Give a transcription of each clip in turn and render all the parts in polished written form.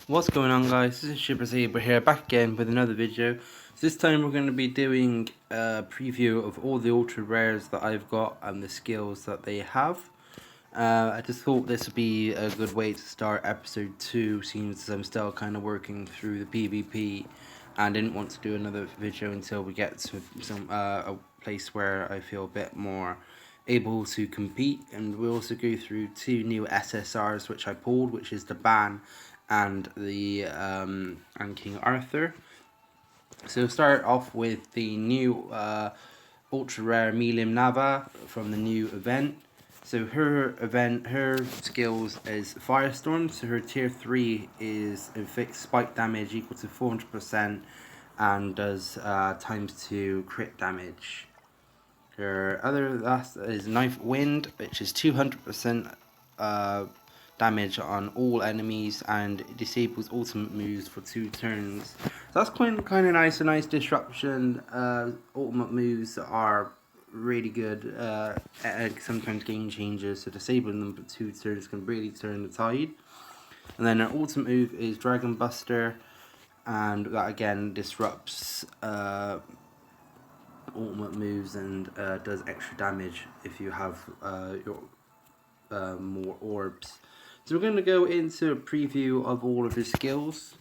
What's going on, guys? This is Super Saber here, back again with another video. So this time we're going to be doing a preview of all the ultra rares that I've got and the skills that they have. I just thought this would be a good way to start episode 2, since I'm still kind of working through the PvP and didn't want to do another video until we get to a place where I feel a bit more able to compete. And we'll also go through 2 new SSRs which I pulled, which is the Ban and the and King Arthur. So we'll start off with the new ultra rare Milium Nava from the new event. So her skills is Firestorm. So her tier 3 is inflicts spike damage equal to 400% and does times 2 crit damage. Her other last is Knife Wind, which is 200% damage on all enemies and disables ultimate moves for 2 turns. So that's kind of nice, a nice disruption. Ultimate moves are really good, sometimes game changers, so disabling them for 2 turns can really turn the tide. And then her ultimate move is Dragon Buster, and that again disrupts ultimate moves and does extra damage if you have your more orbs. So we're going to go into a preview of all of his skills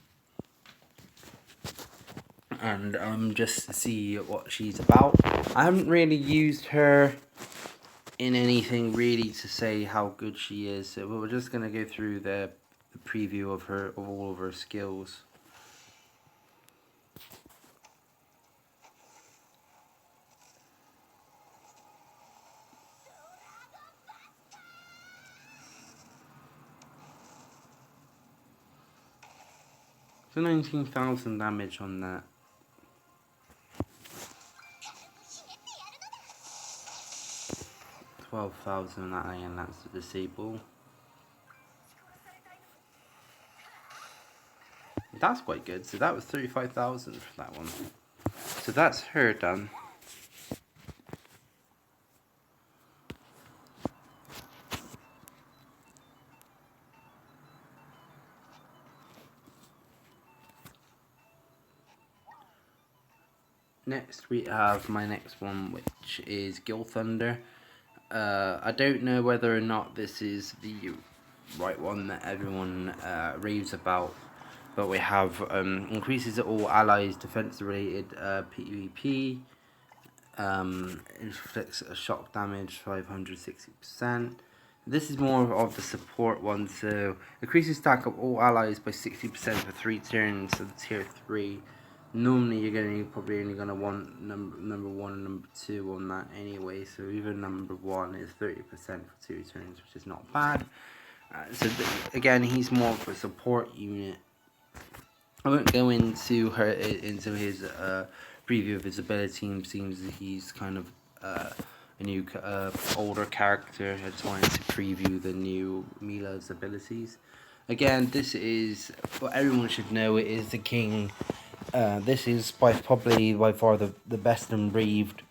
and just see what she's about. I haven't really used her in anything really to say how good she is, so we're just going to go through the preview of all of her skills. So 19,000 damage on that. 12,000 that, and that's the disable. That's quite good. So that was 35,000 for that one. So that's her done. Next we have my next one, which is Gill Thunder. I don't know whether or not this is the right one that everyone raves about, but we have increases all allies defense related PvP, inflicts a shock damage 560%. This is more of the support one, so increases stack of all allies by 60% for 3 turns, so the tier 3. Normally you're probably only gonna want number 1 and number 2 on that anyway, so even number 1 is 30% for 2 turns, which is not bad. So again, he's more of a support unit. I won't go into his preview of his ability. It seems that he's kind of a new older character. I just wanted to preview the new Mila's abilities. Again, this is what everyone should know. It is the king. This is probably by far the best and braved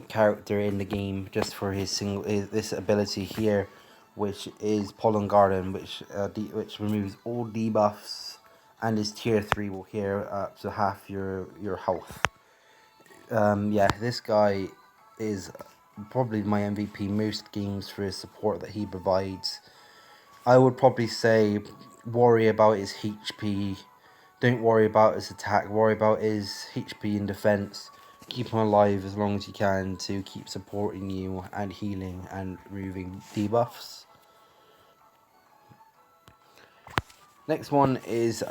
character in the game, just for his this ability here, which is Pollen Garden, which removes all debuffs, and his tier 3 will heal up to half your health. Yeah, this guy is probably my MVP most games for his support that he provides. I would probably say worry about his HP. Don't worry about his attack. Worry about his HP and defense. Keep him alive as long as you can to keep supporting you and healing and removing debuffs. Next one is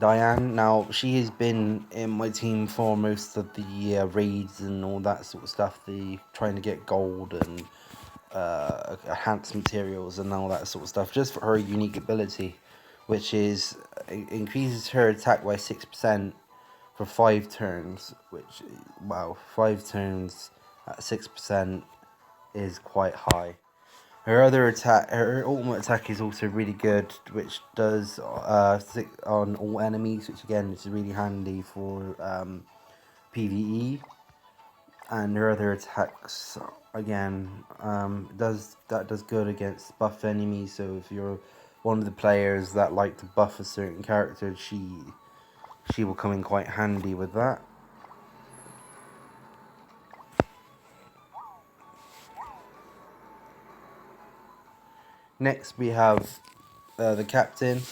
Diane. Now she has been in my team for most of the raids and all that sort of stuff. The trying to get gold and enhanced materials and all that sort of stuff, just for her unique ability, which is increases her attack by 6% for 5 turns. Which, wow, 5 turns at 6% is quite high. Her other attack, her ultimate attack is also really good, which does on all enemies, which again is really handy for PvE. And her other attacks again does good against buff enemies. So if you're one of the players that like to buff a certain character, she will come in quite handy with that. Next we have the captain.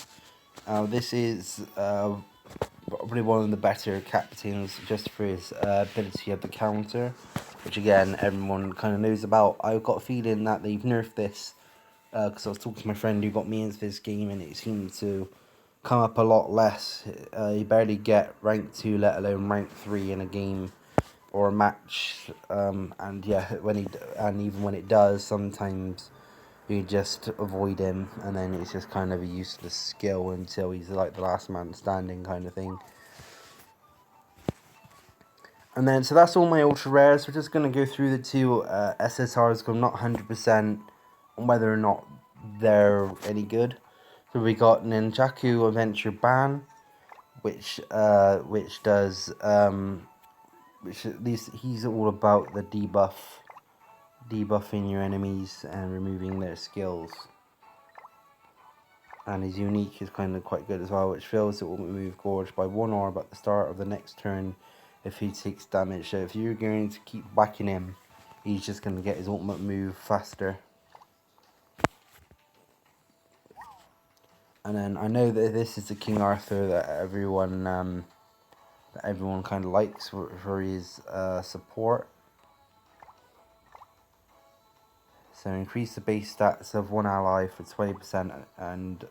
This is probably one of the better captains just for his ability of the counter, which again everyone kind of knows about. I've got a feeling that they've nerfed this because I was talking to my friend who got me into this game, and it seemed to come up a lot less. You barely get rank 2, let alone rank 3 in a game or a match, and yeah, even when it does, sometimes you just avoid him, and then it's just kind of a useless skill until he's like the last man standing kind of thing. And then, so that's all my ultra rares. We're just going to go through the two SSRs, because I'm not 100% on whether or not they're any good. So we got Ninjaku Adventure Ban, which does which at least he's all about the debuffing your enemies and removing their skills. And his unique is kind of quite good as well, which fills it will remove Gorge by 1 orb at the start of the next turn if he takes damage. So if you're going to keep whacking him, he's just going to get his ultimate move faster. And then I know that this is the King Arthur that everyone kind of likes for his support. So increase the base stats of one ally for 20% and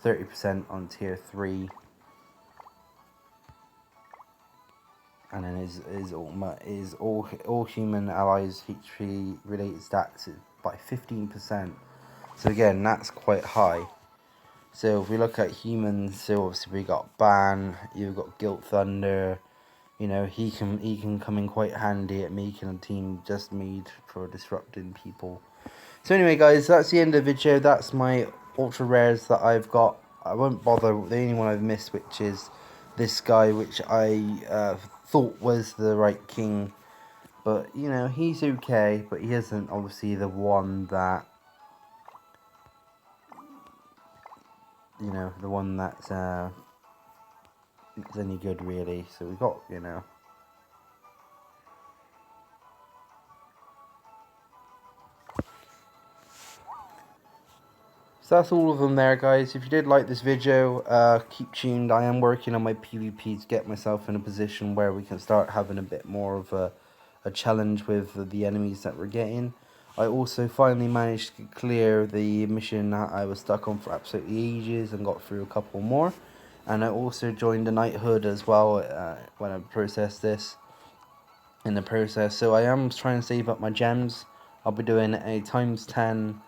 30% on tier 3. And then his ultimate is all human allies HP related stats by 15%. So again, that's quite high. So if we look at humans, so obviously we got Ban, you've got Guilt Thunder. You know, he can come in quite handy at making a team just made for disrupting people. So anyway, guys, that's the end of the video. That's my ultra rares that I've got. I won't bother with the only one I've missed, which is this guy, which I thought was the right king. But, you know, he's okay, but he isn't obviously the one that, you know, the one that's any good, really. So we got, you know. So that's all of them there, guys. If you did like this video, keep tuned. I am working on my PvP to get myself in a position where we can start having a bit more of a challenge with the enemies that we're getting. I also finally managed to clear the mission that I was stuck on for absolutely ages and got through a couple more. And I also joined the knighthood as well when I processed this in the process. So I am trying to save up my gems. I'll be doing a ×10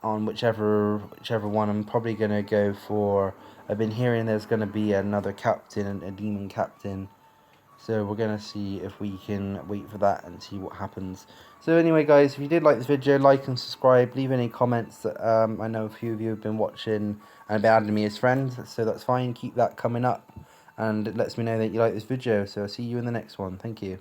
on whichever one. I'm probably going to go for, I've been hearing there's going to be another captain, a demon captain. So we're going to see if we can wait for that and see what happens. So anyway, guys, if you did like this video, like and subscribe. Leave any comments. I know a few of you have been watching and been adding me as friends. So that's fine. Keep that coming up. And it lets me know that you like this video. So I'll see you in the next one. Thank you.